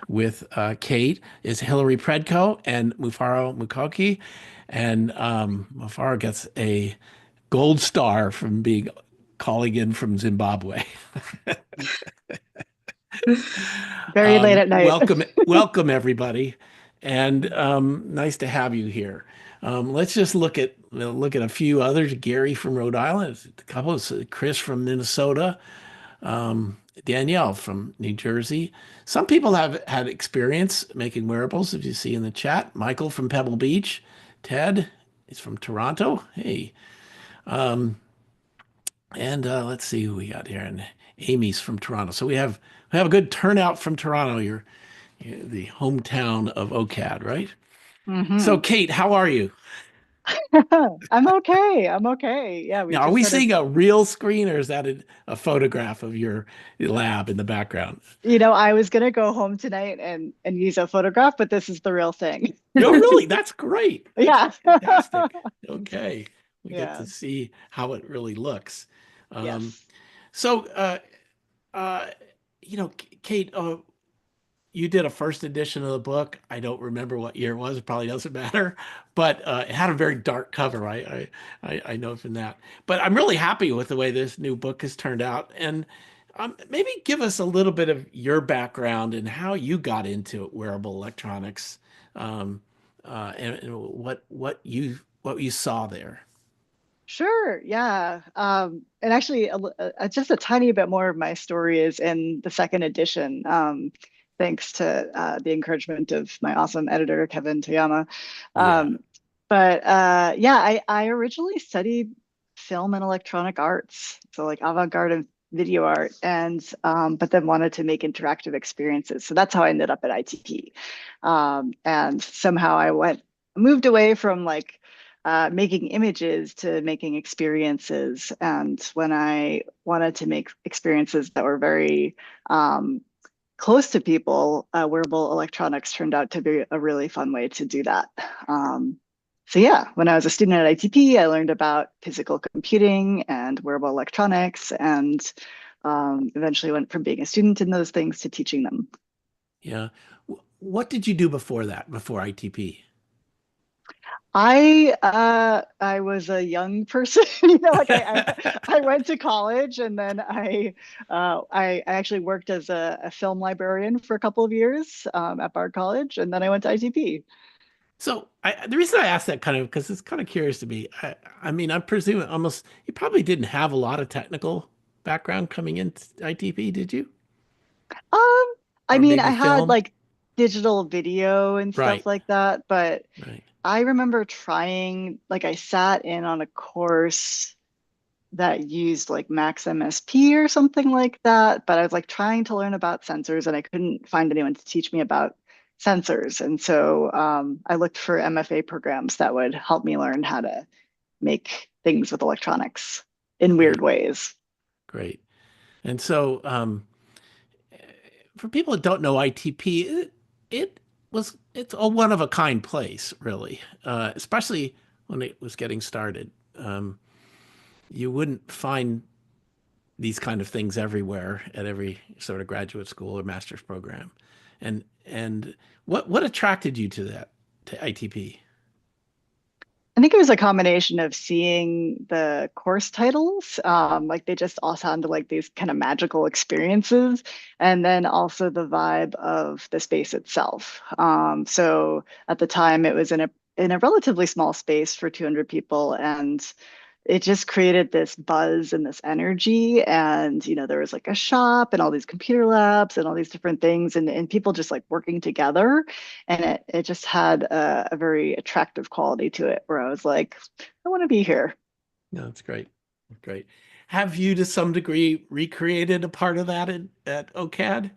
with Kate is Hillary Predko and Mufaro Mukoki. And Mufaro gets a gold star from being calling in from Zimbabwe. Very late at night. Welcome everybody, and nice to have you here. Let's just look at a few others. Gary from Rhode Island, a couple of Chris from Minnesota, Danielle from New Jersey. Some people have had experience making wearables, if you see in the chat. Michael from Pebble Beach, Ted is from Toronto. Hey, and let's see who we got here. And Amy's from Toronto. So we have a good turnout from Toronto. You're the hometown of OCAD, right? So, hmm Kate, how are you? I'm okay. I'm okay. Yeah, we Now, are just we had a, seeing a real screen or is that a photograph of your lab in the background? I was gonna go home tonight and use a photograph, but this is the real thing. No, really, that's great. That's Yeah. fantastic. Okay, we get Yeah. to see how it really looks. Um, Yes. so, uh, Kate, you did a first edition of the book. I don't remember what year it was. It probably doesn't matter, but it had a very dark cover. I know from that. But I'm really happy with the way this new book has turned out. And maybe give us a little bit of your background and how you got into wearable electronics, and what you saw there. Sure. Yeah. And actually, just a tiny bit more of my story is in the second edition. Thanks to the encouragement of my awesome editor, Kevin Toyama. Yeah. Um, but yeah, I originally studied film and electronic arts, so like avant-garde and video art, and but then wanted to make interactive experiences. So that's how I ended up at ITP. And somehow moved away from like making images to making experiences. And when I wanted to make experiences that were very close to people, wearable electronics turned out to be a really fun way to do that. So yeah, when I was a student at ITP, I learned about physical computing and wearable electronics, and eventually went from being a student in those things to teaching them. Yeah. What did you do before that, before ITP? I was a young person, like I went to college and then I actually worked as a film librarian for a couple of years at Bard College, and then I went to ITP. So the reason I asked that kind of because it's kind of curious to me. I mean, I'm presuming almost you probably didn't have a lot of technical background coming into ITP, did you? Um, I Or mean, maybe I had film? like digital video and stuff Right, like that, but right. I remember trying, like I sat in on a course that used like Max MSP or something like that. But I was like trying to learn about sensors and I couldn't find anyone to teach me about sensors. And so I looked for MFA programs that would help me learn how to make things with electronics in weird Great, ways. great. And so, for people that don't know ITP, it's a one of a kind place, really, especially when it was getting started. You wouldn't find these kind of things everywhere at every sort of graduate school or master's program. And what attracted you to that to ITP? I think it was a combination of seeing the course titles, like they just all sounded like these kind of magical experiences, and then also the vibe of the space itself. So at the time, it was in a relatively small space for 200 people, and it just created this buzz and this energy. And there was like a shop and all these computer labs and all these different things, and people just like working together, and it just had a very attractive quality to it where I was like, I want to be here. No, that's great. Great. Have you to some degree recreated a part of that at OCAD,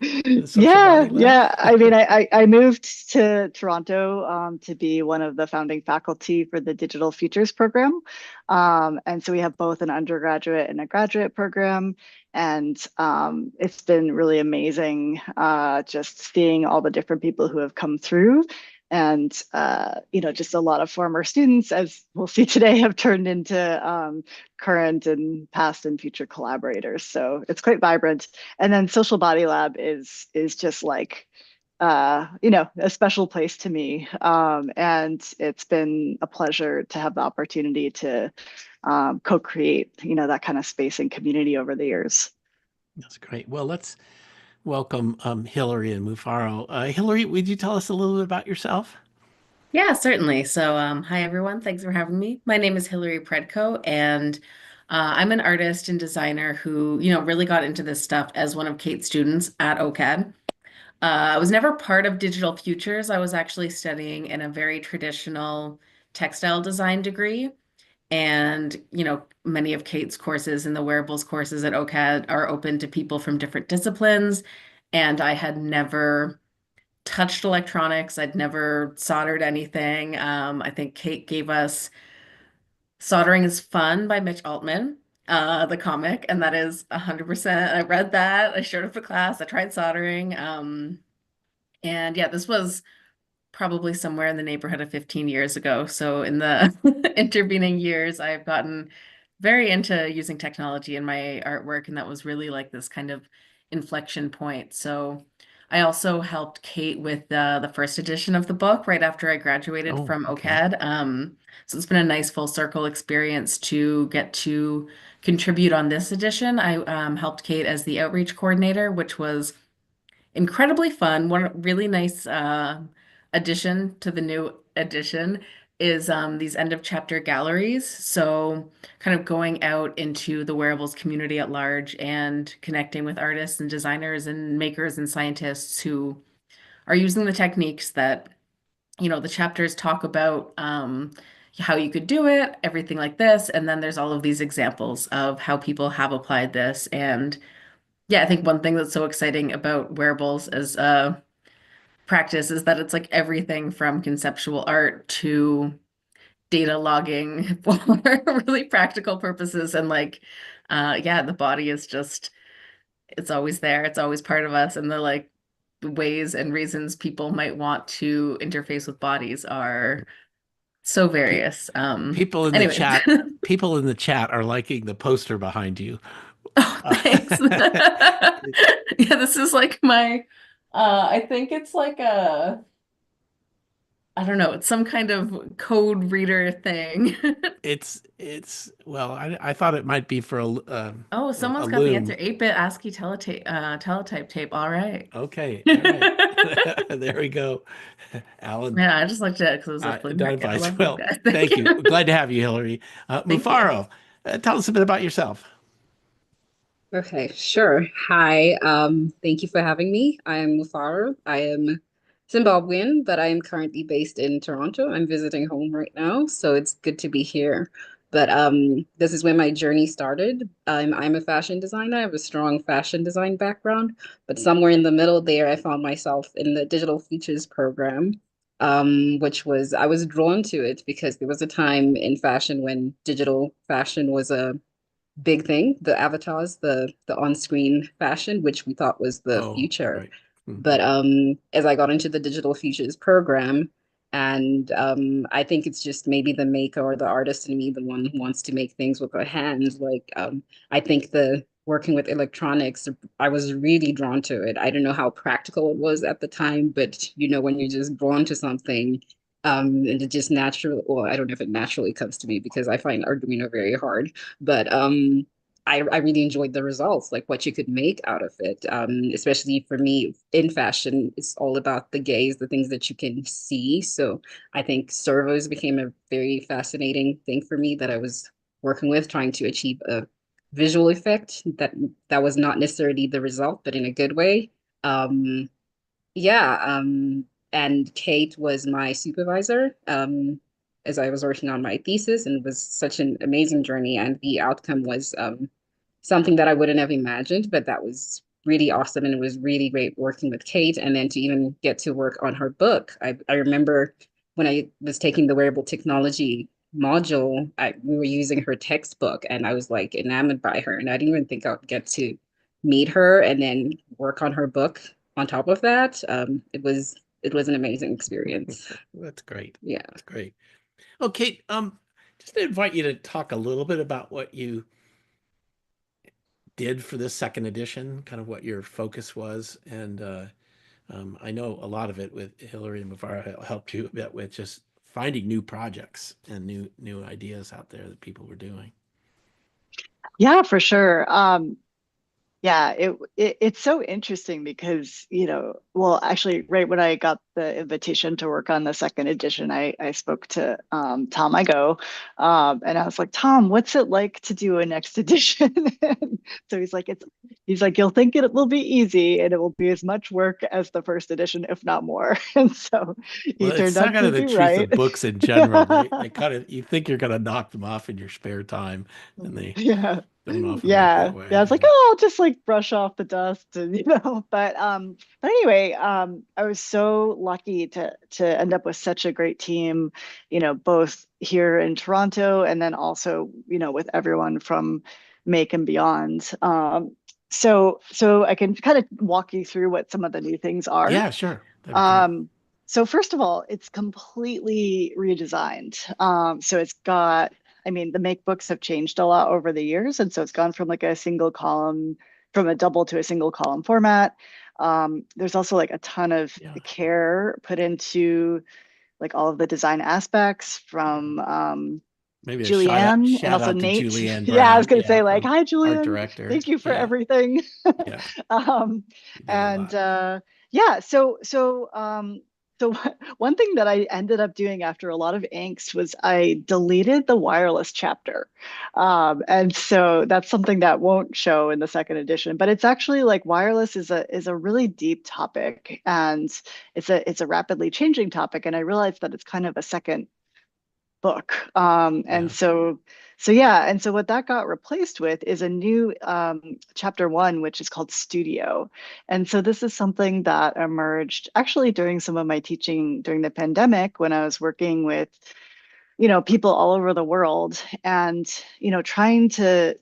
the social Yeah, body lab? yeah. I mean, I moved to Toronto to be one of the founding faculty for the Digital Futures program. And so we have both an undergraduate and a graduate program. And it's been really amazing just seeing all the different people who have come through. And just a lot of former students, as we'll see today, have turned into current and past and future collaborators. So it's quite vibrant. And then Social Body Lab is just like a special place to me. And it's been a pleasure to have the opportunity to co-create, that kind of space and community over the years. That's great. Well, let's welcome Hillary and Mufaro. Hillary, would you tell us a little bit about yourself? Yeah, certainly. So, hi everyone. Thanks for having me. My name is Hillary Predko, and I'm an artist and designer who, really got into this stuff as one of Kate's students at OCAD. I was never part of Digital Futures. I was actually studying in a very traditional textile design degree. And, many of Kate's courses and the wearables courses at OCAD are open to people from different disciplines. And I had never touched electronics. I'd never soldered anything. I think Kate gave us Soldering is Fun by Mitch Altman, the comic, and that is 100%. I read that. I showed up for class. I tried soldering. And yeah, this was probably somewhere in the neighborhood of 15 years ago. So in the intervening years, I've gotten very into using technology in my artwork, and that was really like this kind of inflection point. So I also helped Kate with the first edition of the book right after I graduated Oh, from okay. OCAD. So it's been a nice full circle experience to get to contribute on this edition. I helped Kate as the outreach coordinator, which was incredibly fun. One really nice addition to the new edition is these end of chapter galleries. So, kind of going out into the wearables community at large and connecting with artists and designers and makers and scientists who are using the techniques that, the chapters talk about how you could do it, everything like this. And then there's all of these examples of how people have applied this. And yeah, I think one thing that's so exciting about wearables as a practice is that it's like everything from conceptual art to data logging for really practical purposes. And like, yeah, the body is just, it's always there. It's always part of us. And the ways and reasons people might want to interface with bodies are so Pe various. people in the Anyways. chat, people in the chat are liking the poster behind you. Oh, Uh, thanks. Yeah, this is like my I think it's like a I don't know, it's some kind of code reader thing. it's well, I thought it might be for Oh, a someone's got the answer. loom. 8-bit ASCII teletype tape. All right. Okay, all right. There we go. Alan, Yeah, I just looked at it because it was a flea Don market. I advice. love those Well, guys. Thank thank you. you. Glad to have you, Hillary. Thank you. Mufaro, tell us a bit about yourself. Okay, sure. Hi, thank you for having me. I am Mufaro. I am Zimbabwean, but I am currently based in Toronto. I'm visiting home right now, so it's good to be here. But this is where my journey started. I'm a fashion designer. I have a strong fashion design background, but somewhere in the middle there, I found myself in the digital features program, which was I was drawn to it because there was a time in fashion when digital fashion was a big thing, the avatars, the on-screen fashion, which we thought was the Oh, future. right. Hmm. But as I got into the digital futures program, and I think it's just maybe the maker or the artist in me, the one who wants to make things with her hands. Like I think the working with electronics, I was really drawn to it. I don't know how practical it was at the time, but when you're just drawn to something, and it just naturally, well, I don't know if it naturally comes to me because I find Arduino very hard, but I really enjoyed the results, like what you could make out of it. Especially for me in fashion, it's all about the gaze, the things that you can see. So I think servos became a very fascinating thing for me that I was working with, trying to achieve a visual effect that was not necessarily the result, but in a good way. Um, yeah, and Kate was my supervisor as I was working on my thesis, and it was such an amazing journey. And the outcome was something that I wouldn't have imagined, but that was really awesome. And it was really great working with Kate. And then to even get to work on her book. I remember when I was taking the wearable technology module, we were using her textbook, and I was like enamored by her. And I didn't even think I would get to meet her and then work on her book on top of that. It was an amazing experience. That's great. Yeah. That's great. Okay, just to invite you to talk a little bit about what you did for this second edition, kind of what your focus was, and I know a lot of it with Hillary and Mufaro helped you a bit with just finding new projects and new ideas out there that people were doing. Yeah, for sure. Yeah, it's so interesting because, well, actually, right when I got the invitation to work on the second edition, I spoke to Tom Igo, and I was like, Tom, what's it like to do a next edition? And so he's like, you'll think it will be easy, and it will be as much work as the first edition, if not more. And so he Well, turned it's out kind to of the be truth right. of books in general. They kind of you think you're gonna knock them off in your spare time, and they Yeah. don't often work Yeah. that way. Yeah. It's like, Yeah. oh, I'll just like brush off the dust and but anyway, I was so lucky to end up with such a great team, both here in Toronto and then also, with everyone from Make and beyond. So I can kind of walk you through what some of the new things are. Yeah, sure. That'd be great. So first of all, it's completely redesigned. So it's got, I mean, the make books have changed a lot over the years, and so it's gone from like a single column, from a double to a single column format. There's also like a ton of Yeah. care put into like all of the design aspects from Maybe a Julianne and shout also out to Nate. Julianne Yeah, I was Brown, going to yeah, say like, from hi, art Julian. director. Thank you for Yeah, everything. yeah, um, she did a and lot. yeah, so one thing that I ended up doing after a lot of angst was I deleted the wireless chapter. And so that's something that won't show in the second edition, but it's actually like wireless is a really deep topic, and it's a rapidly changing topic. And I realized that it's kind of a second book. And Yeah. so yeah, and so what that got replaced with is a new chapter one, which is called Studio. And so this is something that emerged actually during some of my teaching during the pandemic when I was working with, people all over the world and, trying to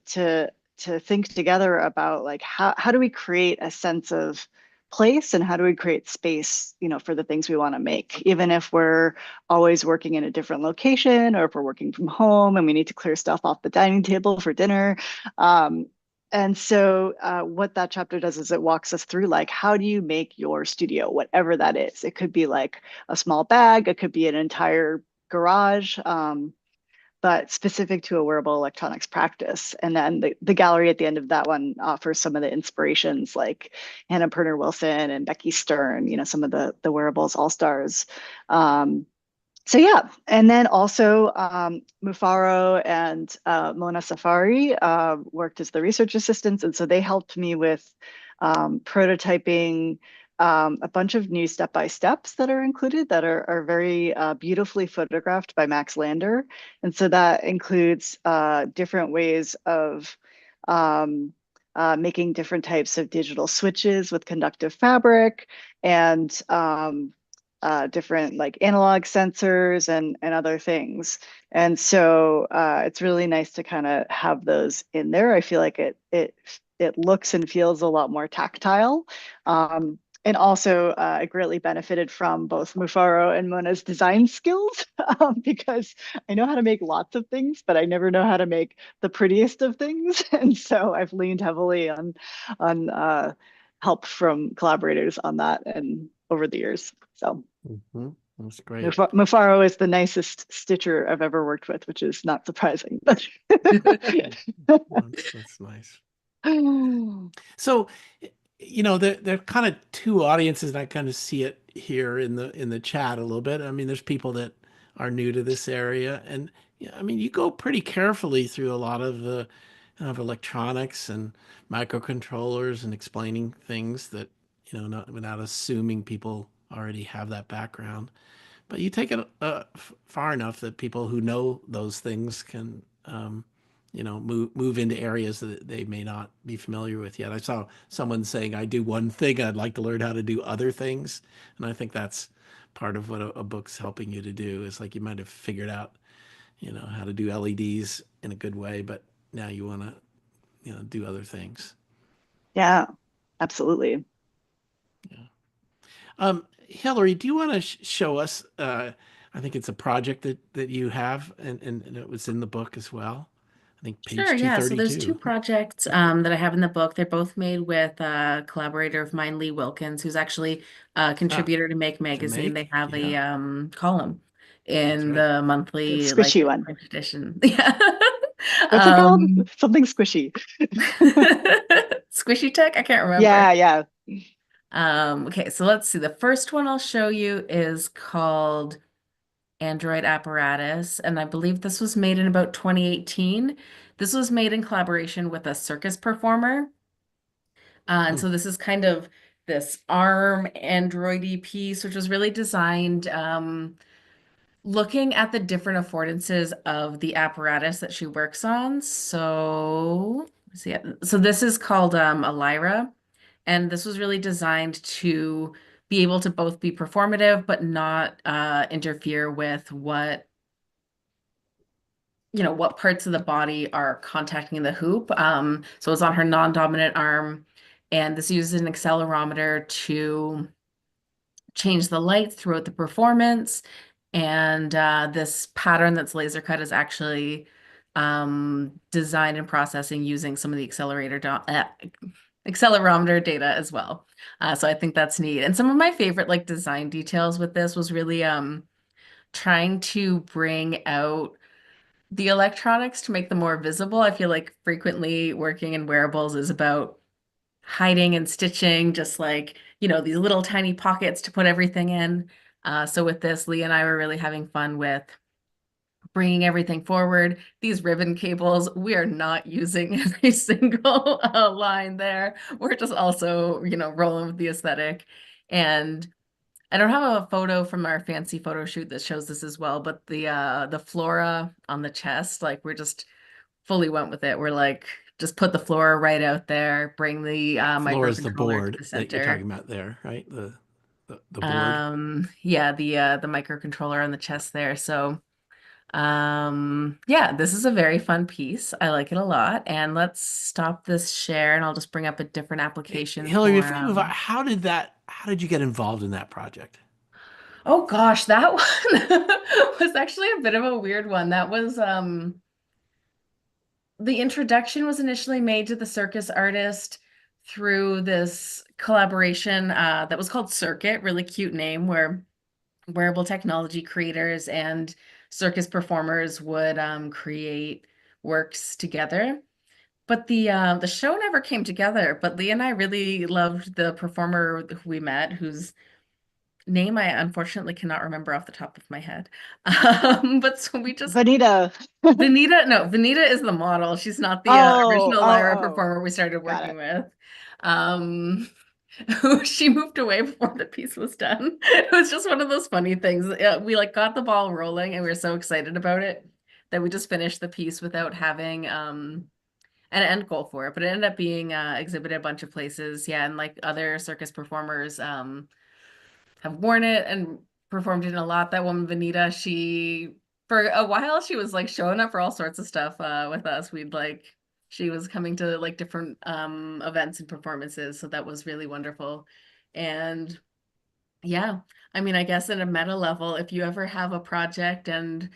think together about like how do we create a sense of place and how do we create space, for the things we want to make, even if we're always working in a different location or if we're working from home and we need to clear stuff off the dining table for dinner. And so what that chapter does is it walks us through like, how do you make your studio, whatever that is? It could be like a small bag, it could be an entire garage, but specific to a wearable electronics practice. And then the gallery at the end of that one offers some of the inspirations like Hannah Perner Wilson and Becky Stern, some of the wearables all-stars. So yeah, and then also Mufaro and Mona Safari worked as the research assistants, and so they helped me with prototyping a bunch of new step-by-steps that are included that are very beautifully photographed by Max Lander. And so that includes different ways of making different types of digital switches with conductive fabric and different like analog sensors and other things. And so it's really nice to kind of have those in there. I feel like it looks and feels a lot more tactile. And also, I greatly benefited from both Mufaro and Mona's design skills because I know how to make lots of things, but I never know how to make the prettiest of things. And so I've leaned heavily on help from collaborators on that and over the years. So That's great. Mufaro is the nicest stitcher I've ever worked with, which is not surprising. But That's nice. So, there are kind of two audiences, and I kind of see it here in the chat a little bit. I mean, there's people that are new to this area, and I mean, you go pretty carefully through a lot of the kind of electronics and microcontrollers and explaining things that, not without assuming people already have that background. But you take it far enough that people who know those things can, move into areas that they may not be familiar with yet. I saw someone saying, "I do one thing, I'd like to learn how to do other things," and I think that's part of what a book's helping you to do. Is like you might have figured out, how to do LEDs in a good way, but now you want to, do other things. yeah, absolutely. Hillary, do you want to show us? I think it's a project that you have, and it was in the book as well. think Sure, page yeah. So there's two 232. projects that I have in the book. They're both made with a collaborator of mine, Lee Wilkins, who's actually a Ah, contributor to Make to Magazine. They make, have a yeah, column that's in right. the The monthly like squishy one. print edition. Yeah. What's it called? Um, Something squishy. Squishy Tech? I can't remember. Yeah, yeah. Okay, so let's see. The first one I'll show you is called Android Apparatus, and I believe this was made in about 2018. This was made in collaboration with a circus performer. And Hmm. so this is kind of this arm Android-y piece, which was really designed looking at the different affordances of the apparatus that she works on. So, let's see. So this is called a Lyra, and this was really designed to be able to both be performative but not interfere with what parts of the body are contacting the hoop. So it's on her non-dominant arm, and this uses an accelerometer to change the light throughout the performance. And this pattern that's laser cut is actually designed and processing using some of the accelerometer data as well. So I think that's neat. And some of my favorite like design details with this was really trying to bring out the electronics to make them more visible. I feel like frequently working in wearables is about hiding and stitching, just like, these little tiny pockets to put everything in. So with this, Lee and I were really having fun with bringing everything forward. These ribbon cables, we are not using every single line there. We're just also, rolling with the aesthetic. And I don't have a photo from our fancy photo shoot that shows this as well, but the flora on the chest, like we're just fully went with it. We're like, just put the flora right out there, bring the Floor is the microcontroller to board the that you're talking center. about there, right? The board. Yeah, the microcontroller on the chest there. So yeah, this is a very fun piece. I like it a lot. And let's stop this share and I'll just bring up a different application Hillary, for before you move on, how did you get involved in that project? oh gosh, that one was actually a bit of a weird one. That was the introduction was initially made to the circus artist through this collaboration that was called Circuit, really cute name, where wearable technology creators and circus performers would create works together. But the show never came together. But Lee and I really loved the performer who we met, whose name I unfortunately cannot remember off the top of my head. But so we just Vanita. Vanita is the model. She's not the Oh, original oh, Lyra oh. performer we started Got working it. with. Um, she moved away before the piece was done. It was just one of those funny things. We like got the ball rolling and we were so excited about it that we just finished the piece without having an end goal for it. But it ended up being exhibited a bunch of places. Yeah, and like other circus performers have worn it and performed it in a lot. That woman, Vanita, she for a while she was like showing up for all sorts of stuff with us. She was coming to like different events and performances, so that was really wonderful. And yeah, I mean, I guess at a meta level, if you ever have a project and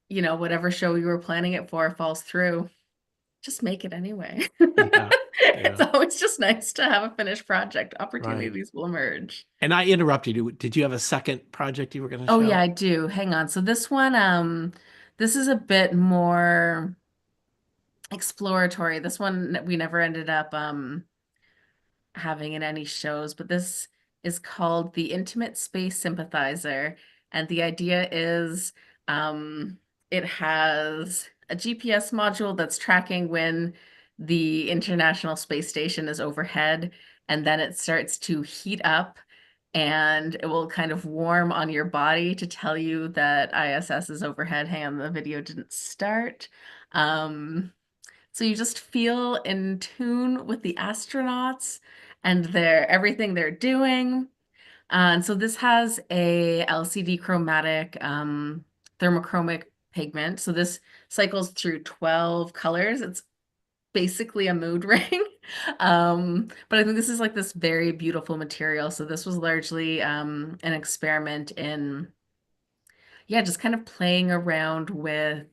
whatever show you were planning it for falls through, just make it anyway. Yeah, It's yeah, always just nice to have a finished project. right. Opportunities will emerge. And I interrupted you. Did you have a second project you were going to Oh yeah, show? I do. Hang on. So this one, this is a bit more exploratory. This one we never ended up having in any shows, but this is called the Intimate Space Sympathizer. And the idea is it has a GPS module that's tracking when the International Space Station is overhead, and then it starts to heat up and it will kind of warm on your body to tell you that ISS is overhead. Hang on, the video didn't start. Um, so you just feel in tune with the astronauts and everything they're doing. And so this has a LCD chromatic thermochromic pigment. So this cycles through 12 colors. It's basically a mood ring. But I think this is like this very beautiful material. So this was largely an experiment in, yeah, just kind of playing around with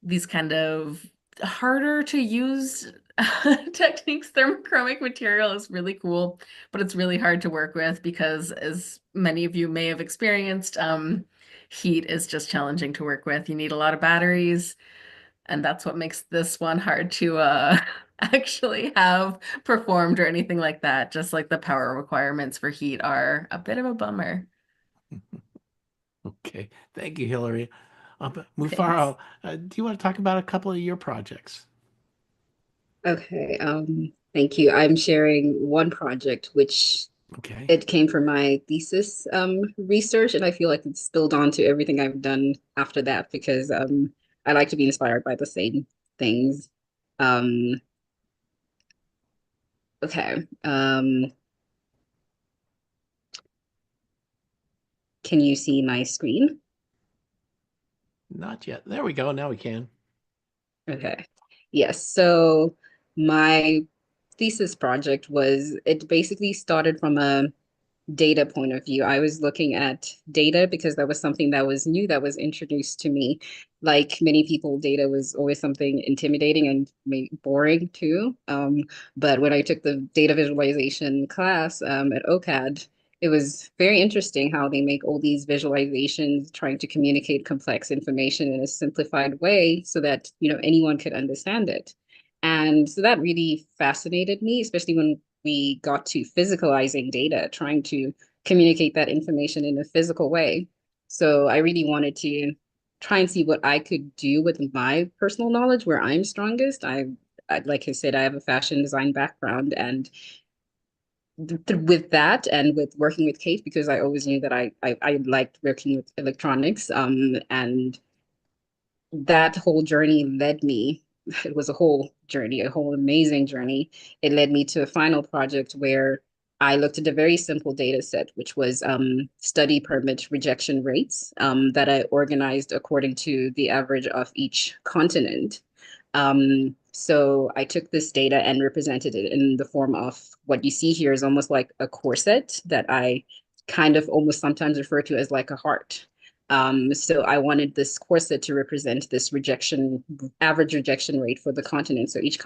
these kind of harder to use techniques. Thermochromic material is really cool, but it's really hard to work with because, as many of you may have experienced, heat is just challenging to work with. You need a lot of batteries, and that's what makes this one hard to actually have performed or anything like that. Just like the power requirements for heat are a bit of a bummer. Okay, thank you, Hillary. But Thanks. Mufaro, do you want to talk about a couple of your projects? Okay, thank you. I'm sharing one project which Okay. it came from my thesis research, and I feel like it's spilled on to everything I've done after that because I like to be inspired by the same things. Um, okay. Can you see my screen? Not yet. There we go. Now we can. Okay. Yes. So my thesis project was it basically started from a data point of view. I was looking at data because that was something that was new, that was introduced to me. Like many people, data was always something intimidating and boring too. But when I took the data visualization class at OCAD, it was very interesting how they make all these visualizations trying to communicate complex information in a simplified way so that, anyone could understand it. And so that really fascinated me, especially when we got to physicalizing data, trying to communicate that information in a physical way. So I really wanted to try and see what I could do with my personal knowledge where I'm strongest. Like I said, I have a fashion design background, and with that and with working with Kate, because I always knew that I liked working with electronics, and that whole journey led me, it was a whole journey, a whole amazing journey. It led me to a final project where I looked at a very simple data set, which was study permit rejection rates that I organized according to the average of each continent. So I took this data and represented it in the form of what you see here is almost like a corset that I kind of almost sometimes refer to as like a heart. So I wanted this corset to represent this average rejection rate for the continent. So each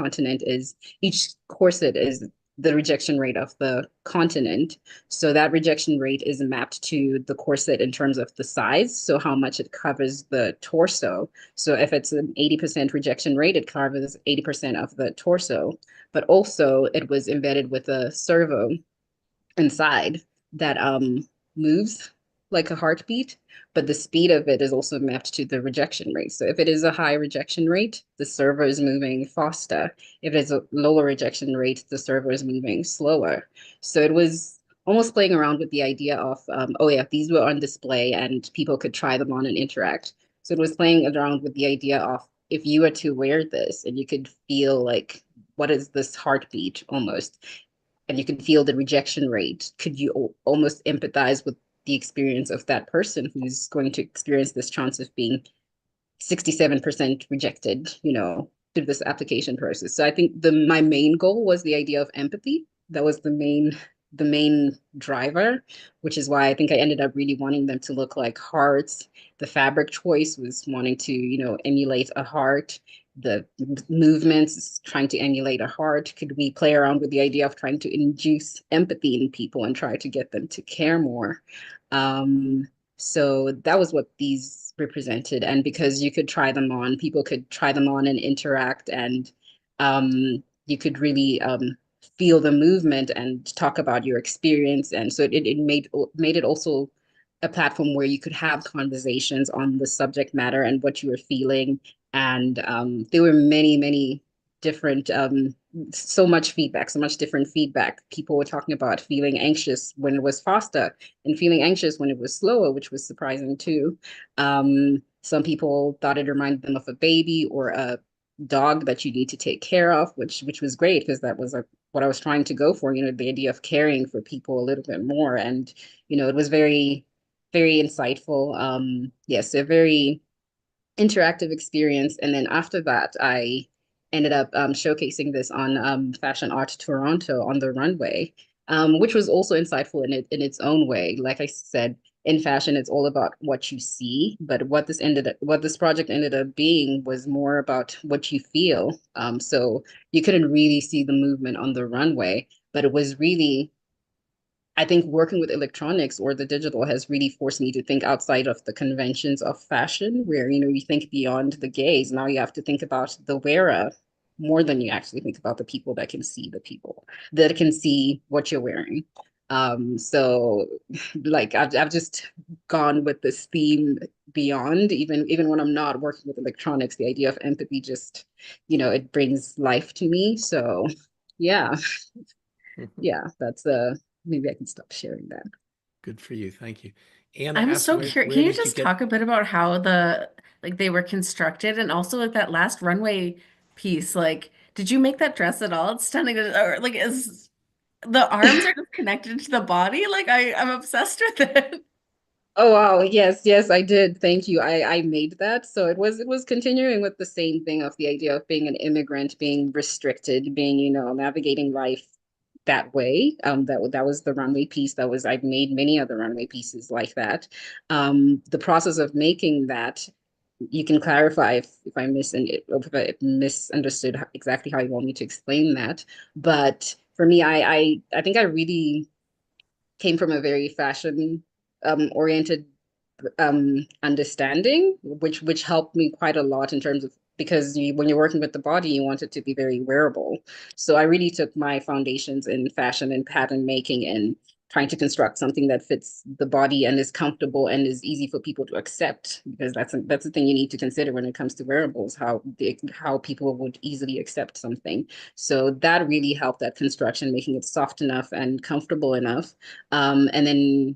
corset is the rejection rate of the continent. So that rejection rate is mapped to the corset in terms of the size, so how much it covers the torso. So if it's an 80% rejection rate, it covers 80% of the torso. But also it was embedded with a servo inside that moves like a heartbeat, but the speed of it is also mapped to the rejection rate. So if it is a high rejection rate, the servo is moving faster. If it's a lower rejection rate, the servo is moving slower. So it was almost playing around with the idea of, oh yeah, these were on display and people could try them on and interact. So it was playing around with the idea of if you were to wear this and you could feel like, what is this heartbeat almost? And you can feel the rejection rate. Could you almost empathize with the experience of that person who's going to experience this chance of being 67% rejected, through this application process? So I think my main goal was the idea of empathy. That was the main driver, which is why I think I ended up really wanting them to look like hearts. The fabric choice was wanting to, emulate a heart. The movements trying to emulate a heart. Could we play around with the idea of trying to induce empathy in people and try to get them to care more? So that was what these represented. And because you could try them on, people could try them on and interact, and you could really feel the movement and talk about your experience. And so it made it also a platform where you could have conversations on the subject matter and what you were feeling. And there were many, many different, so much feedback, so much different feedback. People were talking about feeling anxious when it was faster and feeling anxious when it was slower, which was surprising too. Some people thought it reminded them of a baby or a dog that you need to take care of, which was great because that was what I was trying to go for, the idea of caring for people a little bit more. And, it was very, very insightful. Yes, a very interactive experience. And then after that, I ended up showcasing this on Fashion Art Toronto on the runway, which was also insightful in its own way. Like I said, in fashion, it's all about what you see. But what this project ended up being was more about what you feel. So you couldn't really see the movement on the runway, but it was really, I think working with electronics or the digital has really forced me to think outside of the conventions of fashion, where, you think beyond the gaze. Now you have to think about the wearer more than you actually think about the people that can see the people, that can see what you're wearing. So like I've just gone with this theme beyond, even when I'm not working with electronics, the idea of empathy just, it brings life to me. So yeah, yeah, that's maybe I can stop sharing that. Good for you. Thank you. Anna I'm asked, so curious. where Can you did you just get? talk a bit about how they were constructed and also like that last runway piece? Like, did you make that dress at all? It's stunning. Or like, is the arms are just connected to the body? Like, I'm obsessed with it. Oh wow, yes, yes, I did. Thank you. I made that. So it was continuing with the same thing of the idea of being an immigrant, being restricted, being, navigating life that way. That was the runway piece. I've made many other runway pieces like that. The process of making that, you can clarify if I misunderstood exactly how you want me to explain that. But for me, I think I really came from a very fashion oriented understanding, which helped me quite a lot in terms of, because when you're working with the body, you want it to be very wearable. So I really took my foundations in fashion and pattern making and trying to construct something that fits the body and is comfortable and is easy for people to accept, because that's the thing you need to consider when it comes to wearables, how people would easily accept something. So that really helped, that construction, making it soft enough and comfortable enough. And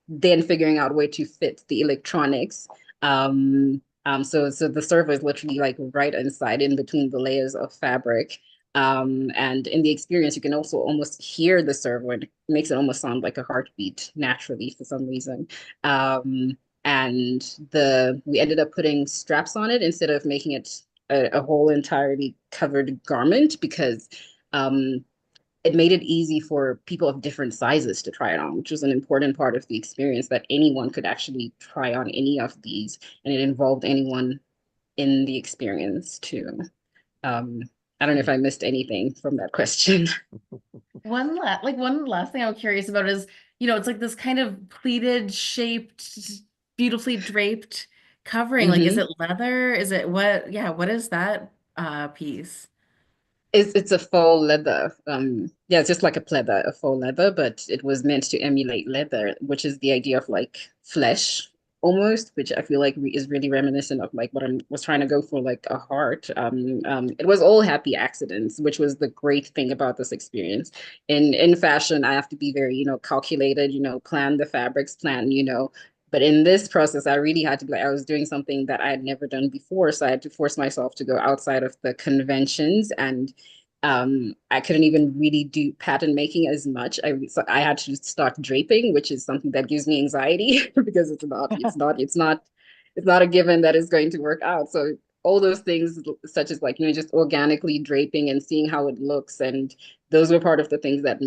then figuring out where to fit the electronics. So the server is literally like right inside, in between the layers of fabric. And in the experience, you can also almost hear the servo. It makes it almost sound like a heartbeat naturally for some reason. And we ended up putting straps on it instead of making it a whole entirely covered garment, because um, it made it easy for people of different sizes to try it on, which was an important part of the experience, that anyone could actually try on any of these, and it involved anyone in the experience too. Um, I don't know if I missed anything from that question. One last thing I'm curious about is, it's like this kind of pleated, shaped, beautifully draped covering. Like, is Mhm. it leather? Is it what? Yeah, what is that piece? It's a faux leather. Yeah, it's just like a pleather, a faux leather, but it was meant to emulate leather, which is the idea of like flesh almost, which I feel like is really reminiscent of like what I was trying to go for, like a heart. It was all happy accidents, which was the great thing about this experience. In fashion, I have to be very, calculated, plan the fabrics, but in this process, I really had to be like, I was doing something that I had never done before. So I had to force myself to go outside of the conventions, and I couldn't even really do pattern making as much. So I had to start draping, which is something that gives me anxiety because it's not a given that is going to work out. So all those things, such as like, just organically draping and seeing how it looks, and those were part of the things that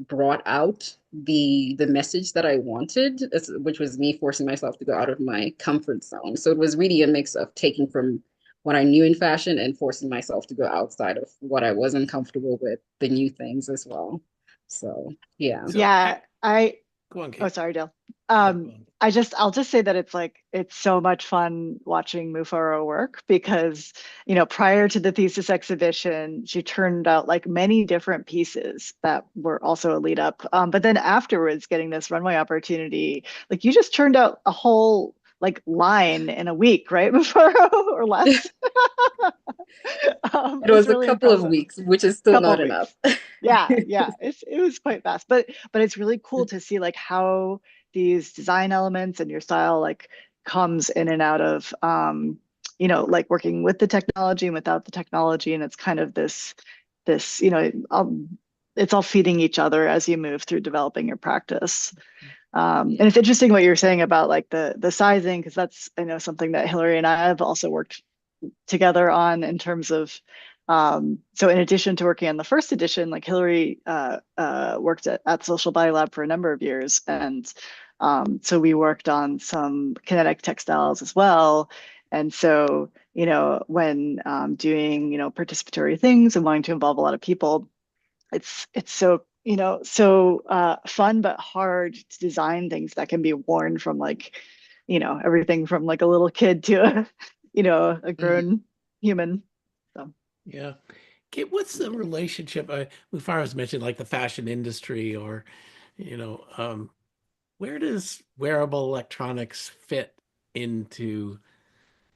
brought out the message that I wanted, which was me forcing myself to go out of my comfort zone. So it was really a mix of taking from what I knew in fashion and forcing myself to go outside of what I wasn't comfortable with, the new things as well. So yeah. So, Yeah, go on, oh, Kate. sorry, Dale. No, go on. I'll just say that it's so much fun watching Mufaro work because, prior to the thesis exhibition, she turned out like many different pieces that were also a lead up. But then afterwards, getting this runway opportunity, like you just turned out a whole like line in a week, right, Mufaro, or less? It It's was a really couple of impressive. weeks, which is still Couple not of enough. weeks. Yeah, it was quite fast, but it's really cool to see like how these design elements and your style like comes in and out of like working with the technology and without the technology, and it's kind of this it's all feeding each other as you move through developing your practice. And it's interesting what you're saying about like the sizing, because that's, I know, something that Hillary and I have also worked together on in terms of So in addition to working on the first edition, like Hillary worked at Social Body Lab for a number of years. And so we worked on some kinetic textiles as well. And so, when doing, participatory things and wanting to involve a lot of people, it's so, fun but hard to design things that can be worn from like, everything from like a little kid to a, a grown human. So. Yeah. Kate, what's the relationship? Mufaro has mentioned like the fashion industry, or, where does wearable electronics fit into,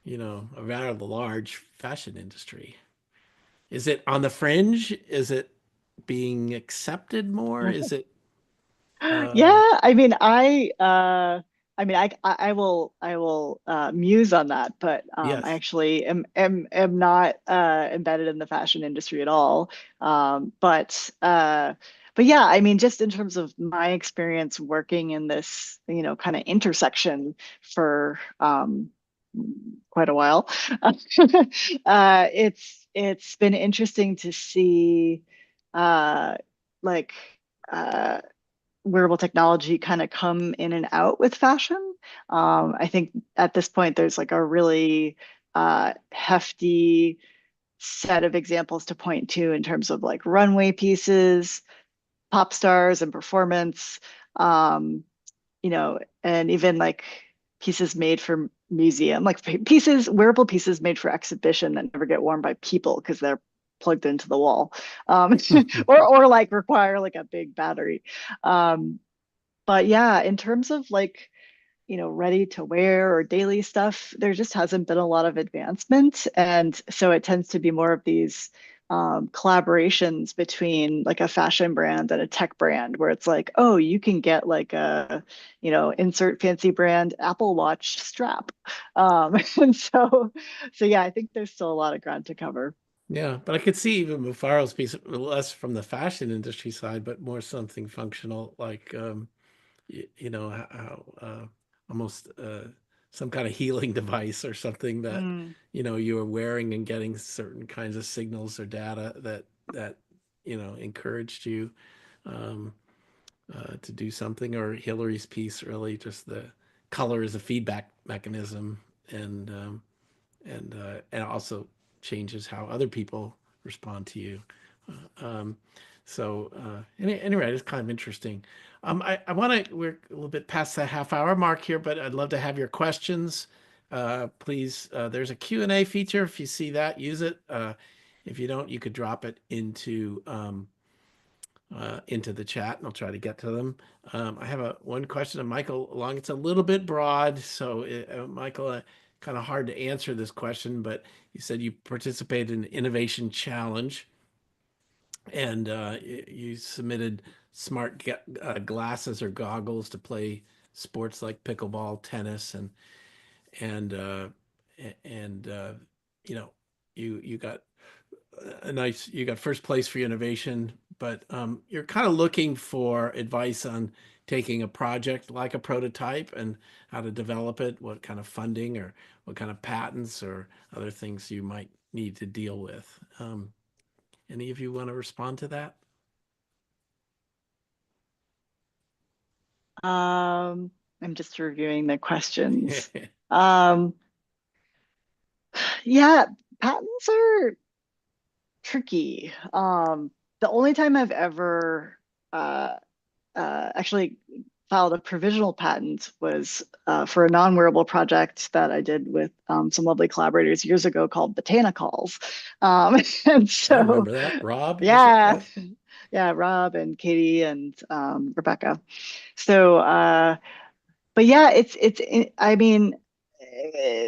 a rather large fashion industry? Is it on the fringe? Is it being accepted more? Is it, um, Yeah, I will muse on that, but I yes. actually am not embedded in the fashion industry at all. But yeah, I mean, just in terms of my experience working in this, kind of intersection for quite a while, it's been interesting to see like uh wearable technology kind of come in and out with fashion. I think at this point there's like a really hefty set of examples to point to in terms of like runway pieces, pop stars and performance, and even like pieces made for museum, like wearable pieces made for exhibition that never get worn by people because they're plugged into the wall, or like require like a big battery. Um, but yeah, in terms of like, ready to wear or daily stuff, there just hasn't been a lot of advancement. And so it tends to be more of these collaborations between like a fashion brand and a tech brand where it's like, oh, you can get like a, insert fancy brand Apple Watch strap. And so yeah, I think there's still a lot of ground to cover. Yeah, but I could see even Mufaro's piece less from the fashion industry side, but more something functional, like how almost some kind of healing device or something that Mm. you are wearing and getting certain kinds of signals or data that encouraged you um, to do something. Or Hillary's piece, really just the color is a feedback mechanism, and and also changes how other people respond to you. Um, anyway, it's kind of interesting. I want to, we're a little bit past the half hour mark here, but I'd love to have your questions. Please, there's a Q&A feature. If you see that, use it. If you don't, you could drop it into the chat, and I'll try to get to them. I have one question to Michael Long. It's a little bit broad, so Michael, kind of hard to answer this question, but you said you participated in the Innovation Challenge, and you submitted smart glasses or goggles to play sports like pickleball, tennis, and uh, and you know you got you got first place for your innovation, but you're kind of looking for advice on taking a project like a prototype and how to develop it, what kind of funding or what kind of patents or other things you might need to deal with. Any of you want to respond to that? I'm just reviewing the questions. Um, yeah, patents are tricky. The only time I've ever uh, actually filed a provisional patent was for a non-wearable project that I did with some lovely collaborators years ago called Botanicals. And I so, remember that. Rob, was it? yeah, yeah, Rob and Katie and Rebecca. So, but yeah, I mean,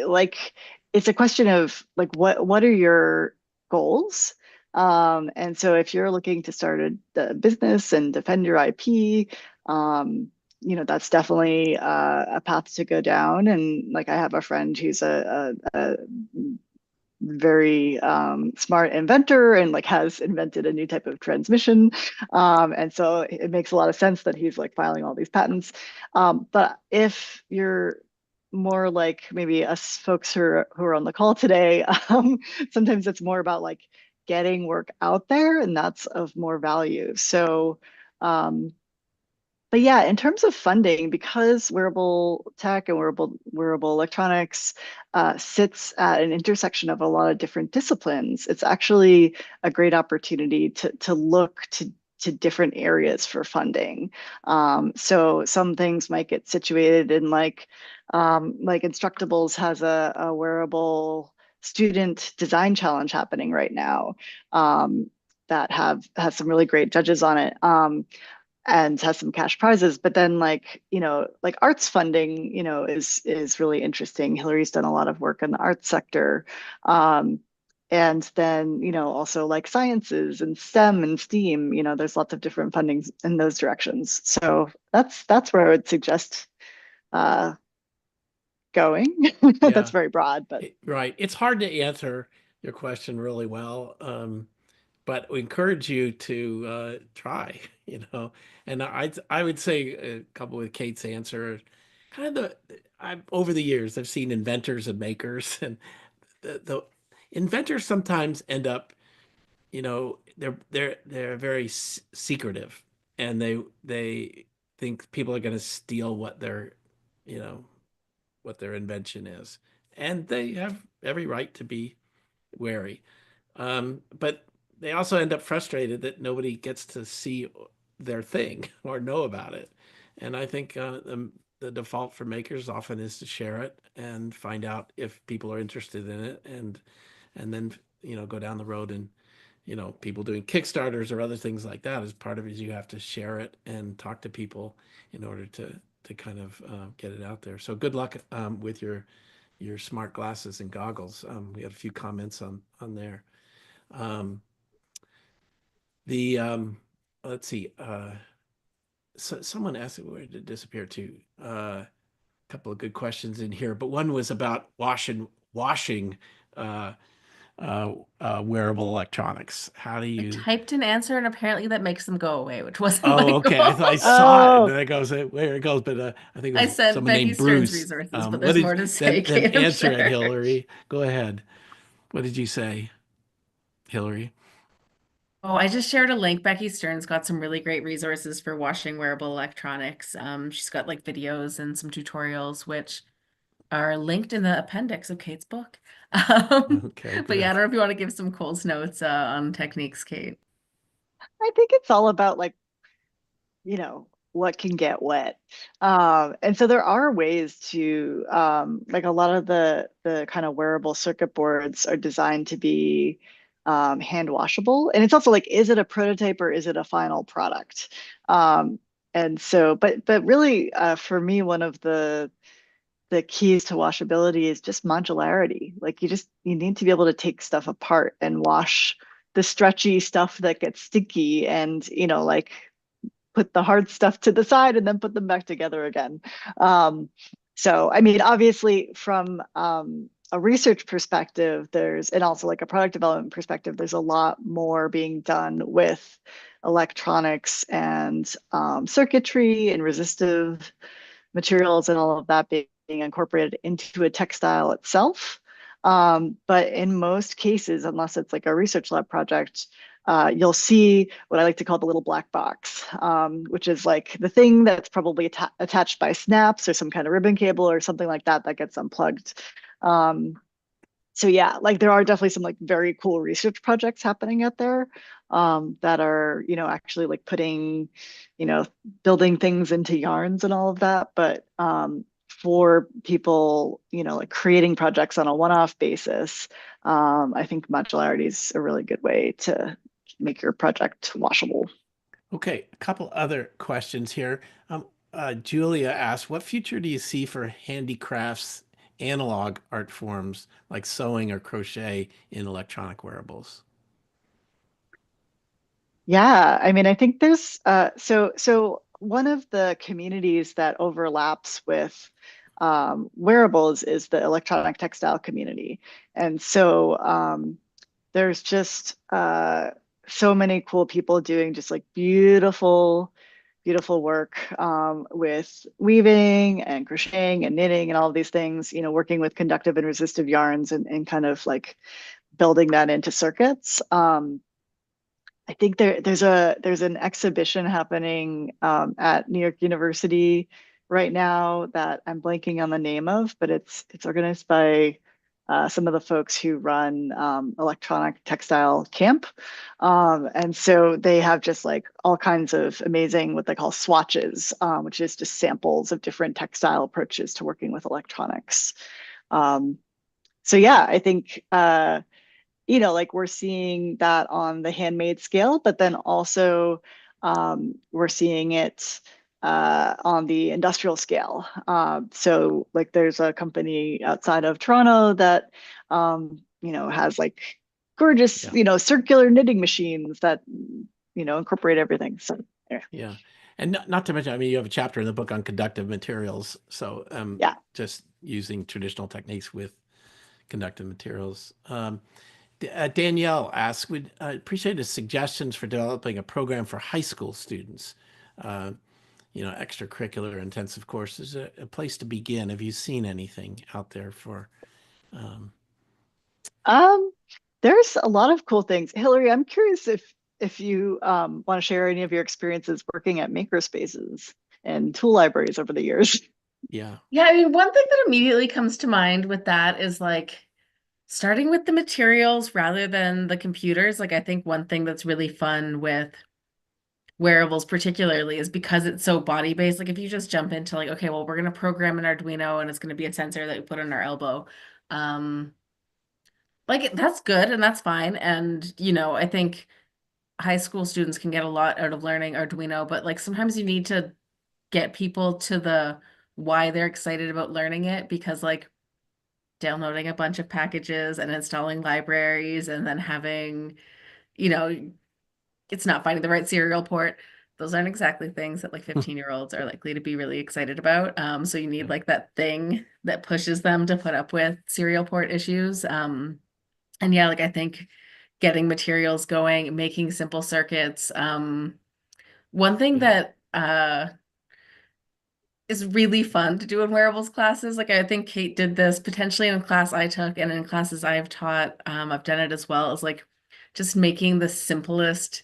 like it's a question of like what are your goals? And so if you're looking to start a business and defend your IP, that's definitely a path to go down. And like I have a friend who's a very smart inventor and like has invented a new type of transmission, and so it makes a lot of sense that he's like filing all these patents. But if you're more like maybe us folks who are on the call today, sometimes it's more about like getting work out there, and that's of more value. So, but yeah, in terms of funding, because wearable tech and wearable electronics sits at an intersection of a lot of different disciplines, it's actually a great opportunity to look to different areas for funding. So some things might get situated in like Instructables has a wearable student design challenge happening right now that has some really great judges on it. And has some cash prizes. But then like, like arts funding, is really interesting. Hillary's done a lot of work in the arts sector. And then, also like sciences and STEM and STEAM, there's lots of different fundings in those directions. So that's where I would suggest going. That's very broad, but Right. It's hard to answer your question really well. But we encourage you to try, And I would say a couple with Kate's answer, kind of over the years I've seen inventors and makers, and the inventors sometimes end up, they're very secretive, and they think people are going to steal you know, what their invention is, and they have every right to be wary. But they also end up frustrated that nobody gets to see their thing or know about it. And I think the default for makers often is to share it and find out if people are interested in it, and then go down the road, and people doing Kickstarters or other things like that. As part of it is you have to share it and talk to people in order to kind of get it out there. So good luck with your smart glasses and goggles. We had a few comments on there. The let's see. So someone asked where did it disappear to. A couple of good questions in here, but one was about washing wearable electronics. How do I you? typed an answer and apparently that makes them go away, which wasn't my Oh, okay. I thought I goal. saw it, and oh, then it goes where it goes. But I think it I was sent someone Becky named Stern's Bruce. resources, but What there's did more to say, then Kate, I'm answer it, sure. Hillary? Go ahead. What did you say, Hillary? Oh, I just shared a link. Becky Stern's got some really great resources for washing wearable electronics. She's got like videos and some tutorials, which are linked in the appendix of Kate's book. Okay, But yeah, I good. don't know if you want to give some Coles notes on techniques, Kate. I think it's all about like, what can get wet. And so there are ways to, like a lot of the kind of wearable circuit boards are designed to be hand washable. And it's also like, is it a prototype or is it a final product? And so, but really, for me, one of the keys to washability is just modularity. Like you need to be able to take stuff apart and wash the stretchy stuff that gets sticky, and like put the hard stuff to the side and then put them back together again. So, I mean, obviously, from a research perspective, and also like a product development perspective, there's a lot more being done with electronics and circuitry and resistive materials and all of that being incorporated into a textile itself. But in most cases, unless it's like a research lab project, you'll see what I like to call the little black box, which is like the thing that's probably attached by snaps or some kind of ribbon cable or something like that that gets unplugged. So yeah, like there are definitely some like very cool research projects happening out there that are, actually like putting, building things into yarns and all of that. But for people, like creating projects on a one-off basis, I think modularity is a really good way to make your project washable. Okay, a couple other questions here. Julia asked, what future do you see for handicrafts analog art forms like sewing or crochet in electronic wearables? Yeah, I mean, I think there's so one of the communities that overlaps with wearables is the electronic textile community. And so there's just so many cool people doing just like beautiful, beautiful work with weaving and crocheting and knitting and all of these things, working with conductive and resistive yarns and kind of like building that into circuits. I think there's an exhibition happening at New York University right now that I'm blanking on the name of, but it's organized by some of the folks who run Electronic Textile Camp. And so they have just like all kinds of amazing what they call swatches, which is just samples of different textile approaches to working with electronics. So yeah, I think like we're seeing that on the handmade scale, but then also we're seeing it on the industrial scale. So like there's a company outside of Toronto that has like gorgeous, circular knitting machines that incorporate everything. So yeah. And not to mention, I mean, you have a chapter in the book on conductive materials. So yeah. just using traditional techniques with conductive materials. Danielle asks, would appreciate his suggestions for developing a program for high school students. Extracurricular intensive courses, a place to begin. Have you seen anything out there for? There's a lot of cool things. Hillary, I'm curious if you want to share any of your experiences working at makerspaces and tool libraries over the years. Yeah. Yeah, I mean, one thing that immediately comes to mind with that is like starting with the materials rather than the computers. Like I think one thing that's really fun with wearables particularly is because it's so body based. Like if you just jump into like, okay, well, we're going to program an Arduino and it's going to be a sensor that we put on our elbow. Like that's good and that's fine. And, I think high school students can get a lot out of learning Arduino, but like sometimes you need to get people to the why they're excited about learning it, because like downloading a bunch of packages and installing libraries and then having, it's not finding the right serial port. Those aren't exactly things that like 15-year-olds are likely to be really excited about. So you need like that thing that pushes them to put up with serial port issues. And yeah, like I think getting materials going, making simple circuits. One thing that is really fun to do in wearables classes. Like I think Kate did this potentially in a class I took and in classes I've taught. I've done it as well, is like just making the simplest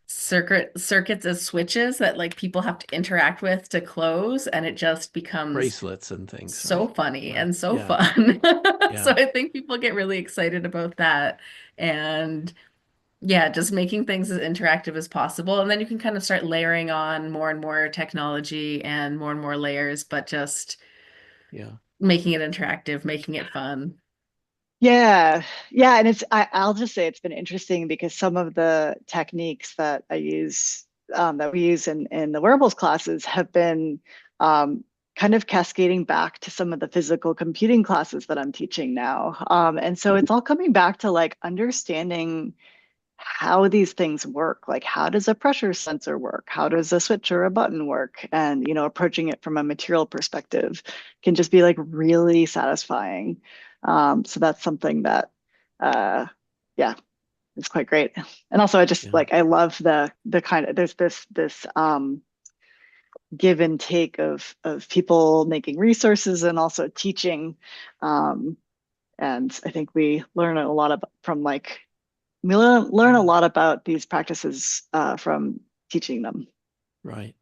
circuits as switches that like people have to interact with to close, and it just becomes bracelets and things. So right? funny Right. and so Yeah. fun. Yeah. So I think people get really excited about that. And yeah, just making things as interactive as possible. And then you can kind of start layering on more and more technology and more layers, but just making it interactive, making it fun. Yeah. And I'll just say it's been interesting because some of the techniques that I use, that we use in the wearables classes have been kind of cascading back to some of the physical computing classes that I'm teaching now. And so it's all coming back to like understanding how these things work. Like, how does a pressure sensor work? How does a switch or a button work? And, approaching it from a material perspective can just be like really satisfying. So that's something that, yeah, it's quite great. And also I just like, I love the kind of, there's this give and take of people making resources and also teaching. And I think we learn a lot from like, we learn a lot about these practices from teaching them. Right.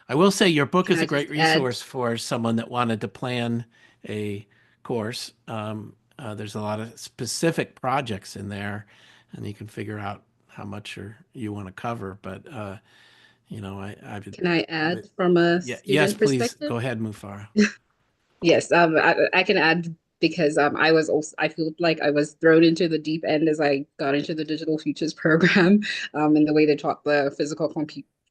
I will say your book Can is I a great just add- resource for someone that wanted to plan a course. There's a lot of specific projects in there, and you can figure out how much you want to cover. But Can I add from a yes, student please perspective? go ahead, Mufaro. Yes, I can add because I feel like I was thrown into the deep end as I got into the Digital Futures program, and the way they taught the physical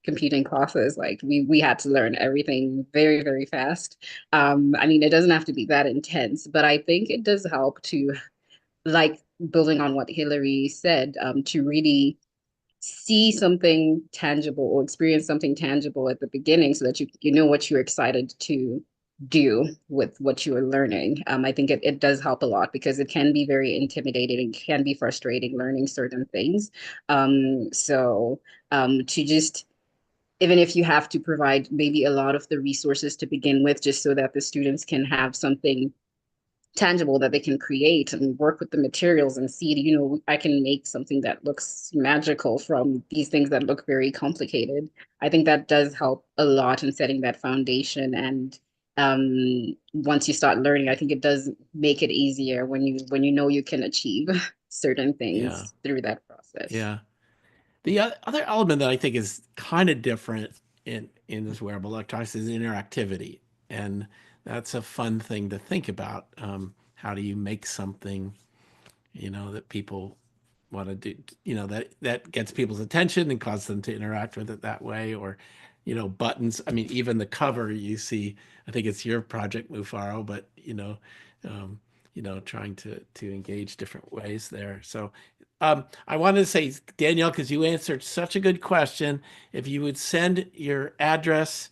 computing classes. Like we had to learn everything very, very fast. I mean, it doesn't have to be that intense, but I think it does help to, like, building on what Hillary said, to really see something tangible or experience something tangible at the beginning so that you know what you're excited to do with what you are learning. I think it does help a lot because it can be very intimidating and can be frustrating learning certain things. To just, even if you have to provide maybe a lot of the resources to begin with, just so that the students can have something tangible that they can create and work with the materials and see, I can make something that looks magical from these things that look very complicated. I think that does help a lot in setting that foundation. And once you start learning, I think it does make it easier when you know you can achieve certain Yeah. things through that process. Yeah. The other element that I think is kind of different in this wearable electronics is interactivity, and that's a fun thing to think about. How do you make something, that people want to do, that gets people's attention and causes them to interact with it that way, or, buttons. I mean, even the cover you see, I think it's your project, Mufaro, but um, trying to engage different ways there. So I wanted to say, Danielle, because you answered such a good question, if you would send your address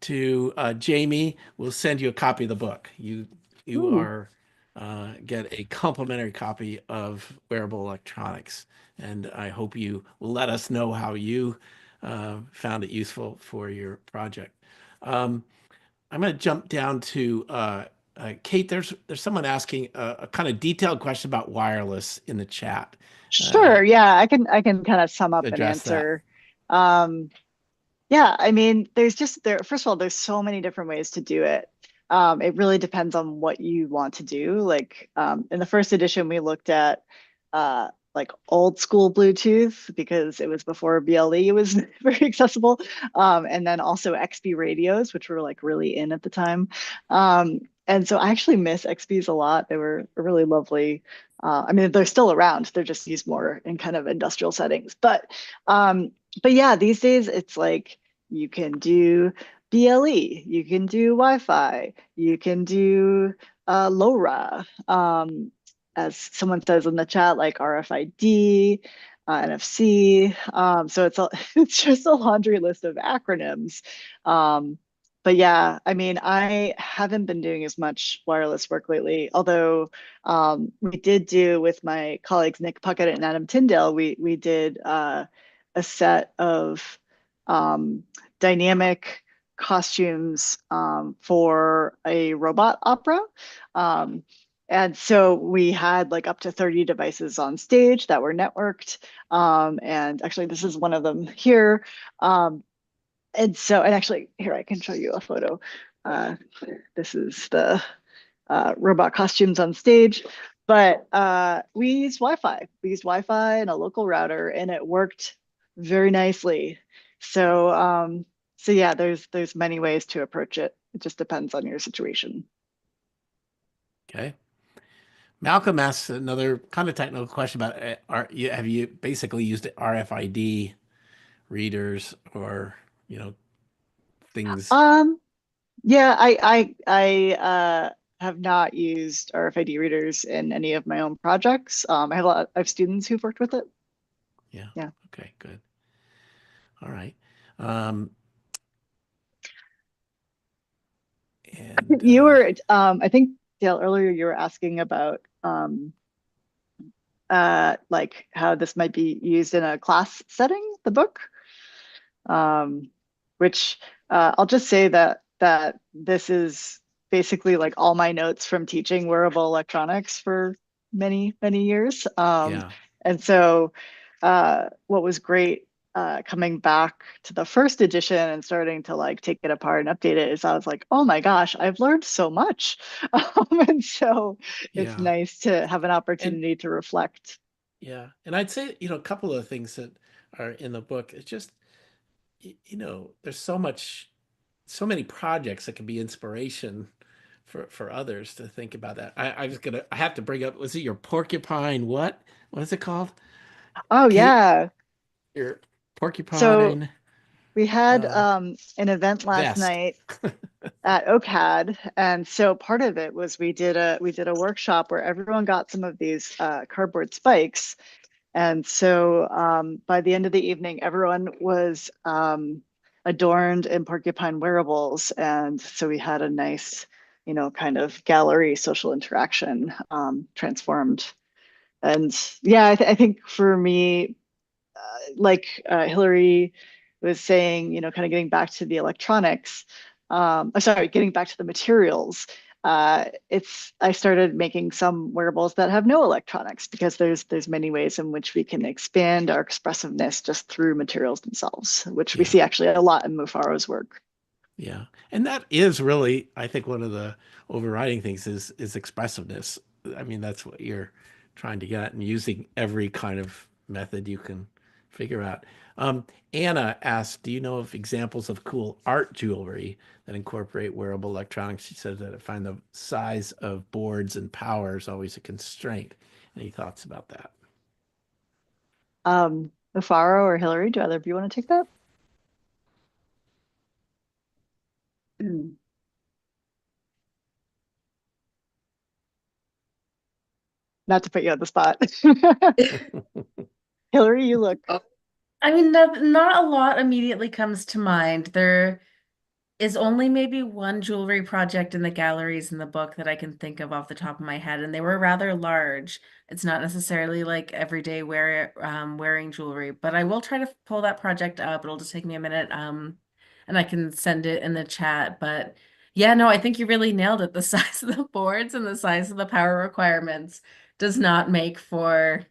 to Jamie, we'll send you a copy of the book. You Ooh. are get a complimentary copy of Wearable Electronics, and I hope you will let us know how you found it useful for your project. I'm going to jump down to Kate. There's someone asking a kind of detailed question about wireless in the chat. Sure. Yeah, I can kind of sum up an Address that. answer. Um, yeah, I mean, first of all, there's so many different ways to do it. It really depends on what you want to do. Like in the first edition, we looked at like old school Bluetooth because it was before BLE was very accessible. And then also XB radios, which were like really in at the time. And so I actually miss XBs a lot. They were really lovely. I mean, they're still around. They're just used more in kind of industrial settings. But yeah, these days it's like you can do BLE, you can do Wi-Fi, you can do LoRa, as someone says in the chat, like RFID, NFC. So it's just a laundry list of acronyms. But yeah, I mean, I haven't been doing as much wireless work lately, although we did do with my colleagues Nick Puckett and Adam Tyndale, we did a set of dynamic costumes for a robot opera. And so we had like up to 30 devices on stage that were networked. And actually, this is one of them here. And actually, here, I can show you a photo. This is the robot costumes on stage. But we used Wi-Fi. We used Wi-Fi and a local router, and it worked very nicely. So yeah, there's many ways to approach it. It just depends on your situation. Okay. Malcolm asks another kind of technical question about have you basically used RFID readers or things? Yeah, I have not used RFID readers in any of my own projects. I have I have students who've worked with it. Yeah. Yeah. Okay, good. All right. And You were, I think, Dale, earlier you were asking about like how this might be used in a class setting, the book, which I'll just say that this is basically like all my notes from teaching wearable electronics for many years. yeah. And so what was great coming back to the first edition and starting to like take it apart and update it is I was like, oh my gosh, I've learned so much. And so it's Yeah. nice to have an And opportunity to reflect. yeah. And I'd say, a couple of things that are in the book. It's just, there's so many projects that can be inspiration for others to think about that. I have to bring up, was it your porcupine? What is it called? Oh Kate, yeah. your So porcupine we had uh, an event last vest. night at OCAD, and so part of it was we did a workshop where everyone got some of these cardboard spikes, and so by the end of the evening, everyone was adorned in porcupine wearables, and so we had a nice, kind of gallery social interaction transformed. And yeah, I think for me, like Hillary was saying, kind of getting back to the electronics, sorry, getting back to the materials. I started making some wearables that have no electronics because there's many ways in which we can expand our expressiveness just through materials themselves, which we Yeah. see actually a lot in Mufaro's work. Yeah. And that is really, I think, one of the overriding things is expressiveness. I mean, that's what you're trying to get at and using every kind of method you can figure out. Anna asked, do you know of examples of cool art jewelry that incorporate wearable electronics? She says that I find the size of boards and power is always a constraint. Any thoughts about that? Mufaro or Hillary, do either of you want to take that? Mm. Not to put you on the spot. Hillary, you look. Oh, I mean, not a lot immediately comes to mind. There is only maybe one jewelry project in the galleries in the book that I can think of off the top of my head, and they were rather large. It's not necessarily like everyday wearing jewelry, but I will try to pull that project up. It'll just take me a minute, and I can send it in the chat. But yeah, no, I think you really nailed it. The size of the boards and the size of the power requirements does not make for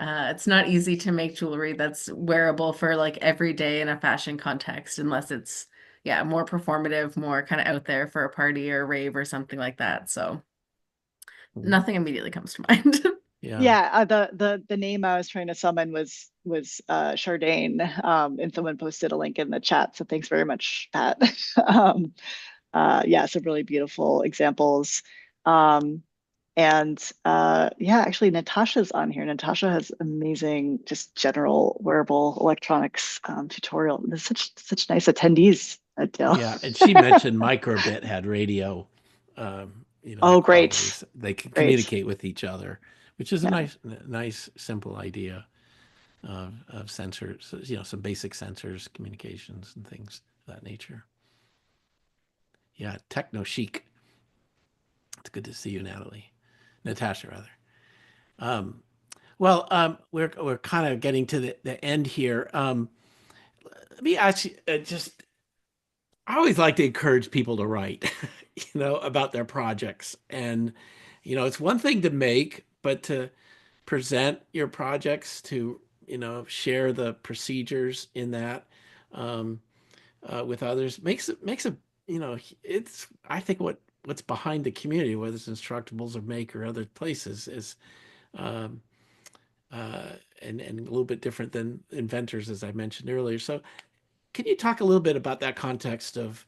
it's not easy to make jewelry that's wearable for like every day in a fashion context, unless it's, yeah, more performative, more kind of out there for a party or a rave or something like that. So nothing immediately comes to mind. Yeah. Yeah, the name I was trying to summon was Chardane, and someone posted a link in the chat. So thanks very much, Pat. um, yeah, some really beautiful examples. Um, and yeah, actually, Natasha's on here. Natasha has amazing, just general wearable electronics tutorial. There's such nice attendees, Adele. Yeah, and she mentioned microbit had radio, Oh, great, qualities. They can great. communicate with each other, which is a Yeah. nice, simple idea of sensors. Some basic sensors, communications, and things of that nature. Yeah, techno chic. It's good to see you, Natalie, Natasha, rather. Um, we're kind of getting to the end here. Let me ask you just I always like to encourage people to write, about their projects. And, it's one thing to make, but to present your projects, to, share the procedures in that um, with others makes a, it's, I think what's behind the community, whether it's Instructables or Make or other places is, um, and a little bit different than inventors, as I mentioned earlier. So can you talk a little bit about that context of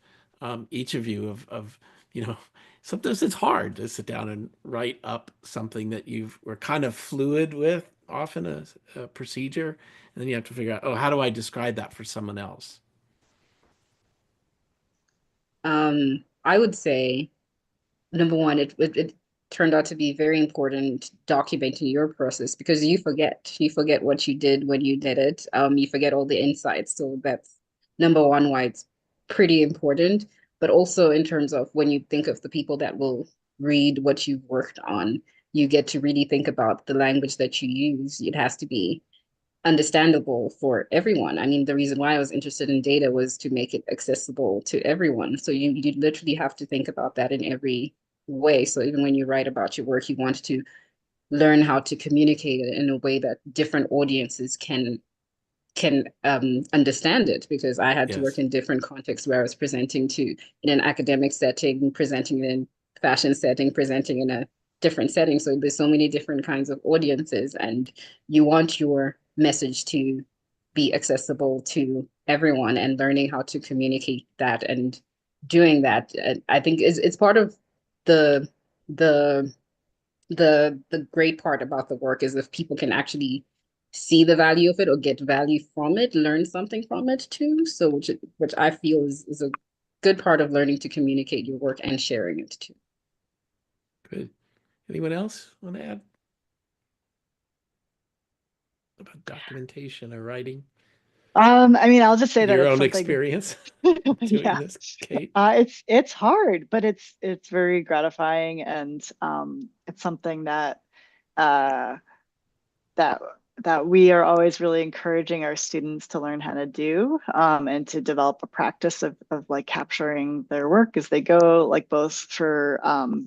each of you of you know sometimes it's hard to sit down and write up something that you've were kind of fluid with, often a procedure, and then you have to figure out, oh, how do I describe that for someone else? I would say number one, it turned out to be very important documenting your process because you forget what you did when you did it. You forget all the insights. So that's number one, why it's pretty important. But also in terms of when you think of the people that will read what you've worked on, you get to really think about the language that you use. It has to be understandable for everyone. I mean, the reason why I was interested in data was to make it accessible to everyone. So you literally have to think about that in every way. So even when you write about your work, you want to learn how to communicate it in a way that different audiences can understand it, because I had to work Yes. in different contexts where I was presenting to in an academic setting, presenting in fashion setting, presenting in a different setting. So there's so many different kinds of audiences, and you want your message to be accessible to everyone, and learning how to communicate that and doing that, I think it's part of the the the great part about the work is if people can actually see the value of it or get value from it, learn something from it too. So which I feel is a good part of learning to communicate your work and sharing it too. Good. Anyone else want to add about documentation or writing? I mean, I'll just say that Your it's own something. experience doing Yeah. this, Kate? It's hard, but it's very gratifying, and it's something that uh that that we are always really encouraging our students to learn how to do, and to develop a practice of like capturing their work as they go, like both for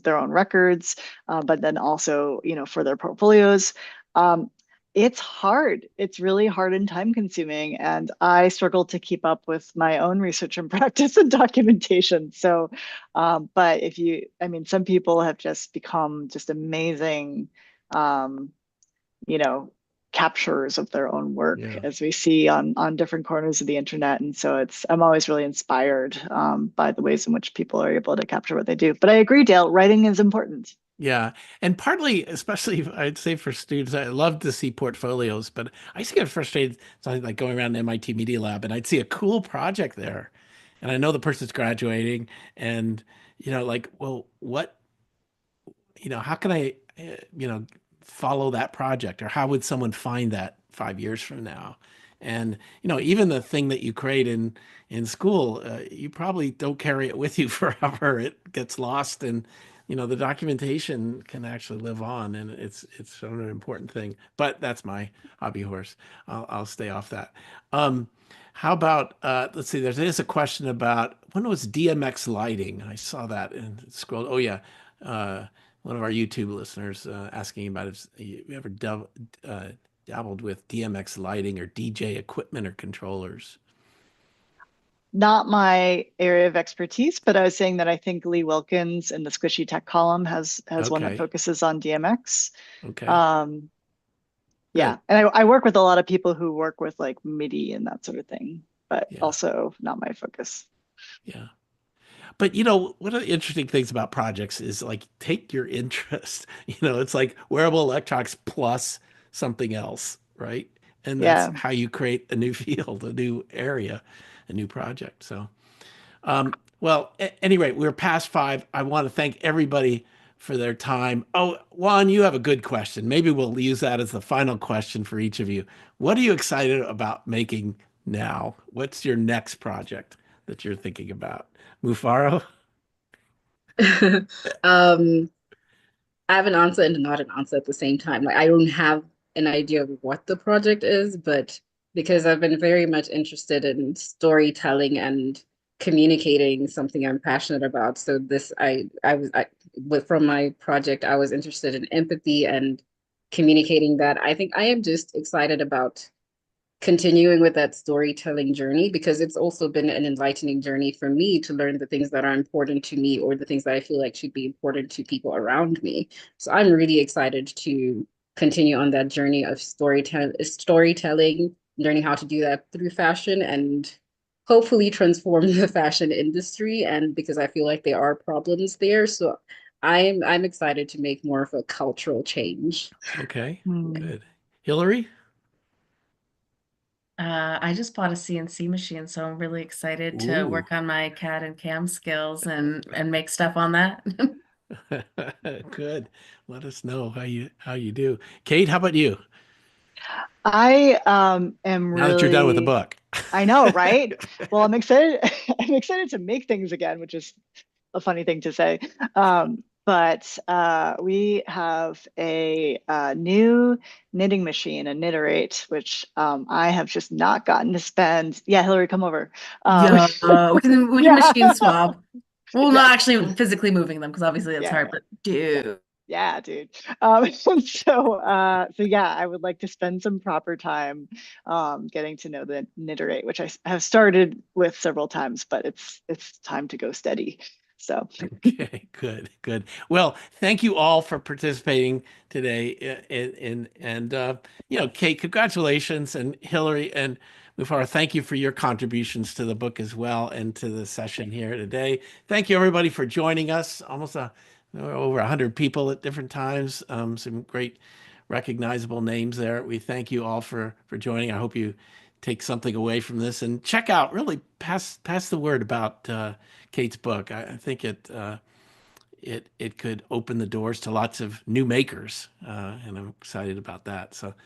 their own records, but then also, for their portfolios. Um, it's hard. It's really hard and time consuming. And I struggle to keep up with my own research and practice and documentation. So, but I mean, some people have just become just amazing, um, you know, captures of their own work, Yeah. as we see on different corners of the internet. And so I'm always really inspired by the ways in which people are able to capture what they do. But I agree, Dale, writing is important. Yeah. And partly, especially I'd say for students, I love to see portfolios, but I used to get frustrated something like going around the MIT Media Lab and I'd see a cool project there. And I know the person's graduating and, like, well, what, how can I, follow that project or how would someone find that 5 years from now? And, even the thing that you create in school, you probably don't carry it with you forever. It gets lost and, the documentation can actually live on and it's sort of an important thing, but that's my hobby horse. I'll stay off that. Um, how about, let's see, there's a question about when was DMX lighting? I saw that and scrolled. Oh yeah. One of our YouTube listeners asking about if you ever dabbled with DMX lighting or DJ equipment or controllers. Not my area of expertise, but I was saying that I think Lee Wilkins in the Squishy Tech column has one that Okay. focuses on DMX. Okay. Um, yeah, Good. and I work with a lot of people who work with like MIDI and that sort of thing, but Yeah. also not my focus. Yeah. But one of the interesting things about projects is like take your interest. It's like wearable electronics plus something else, right? And that's Yeah. how you create a new field, a new area, a new project. So well, at any rate, we're past 5. I want to thank everybody for their time. Oh, Juan, you have a good question. Maybe we'll use that as the final question for each of you. What are you excited about making now? What's your next project that you're thinking about? Mufaro? Um, I have an answer and not an answer at the same time. Like I don't have an idea of what the project is, but because I've been very much interested in storytelling and communicating something I'm passionate about. So this with from my project, I was interested in empathy and communicating that. I think I am just excited about continuing with that storytelling journey because it's also been an enlightening journey for me to learn the things that are important to me or the things that I feel like should be important to people around me. So I'm really excited to continue on that journey of storytelling, learning how to do that through fashion and hopefully transform the fashion industry. And because I feel like there are problems there. So I'm excited to make more of a cultural change. Okay, Hmm. good. Hillary? I just bought a CNC machine, so I'm really excited to Ooh. work on my CAD and CAM skills and make stuff on that. Good. Let us know how you do. Kate, how about you? I am Now that you're done with the really, book. I know, right? Well, I'm excited. I'm excited to make things again, which is a funny thing to say. But we have a new knitting machine, a Knitterate, which I have just not gotten to spend. Yeah, Hillary, come over. Yeah, we can Yeah, machine swap. Well, yeah, not actually physically moving them because obviously that's yeah, hard, but dude. yeah, dude. So yeah, I would like to spend some proper time getting to know the Knitterate, which have started with several times, but it's time to go steady. So Okay, good, good. Well, thank you all for participating today. And Kate, congratulations, and Hillary and Mufara, thank you for your contributions to the book as well and to the session here today. Thank you everybody for joining us. Almost over 100 people at different times. Some great recognizable names there. We thank you all for joining. I hope you take something away from this and check out, really pass the word about Kate's book. I think it could open the doors to lots of new makers, and I'm excited about that. So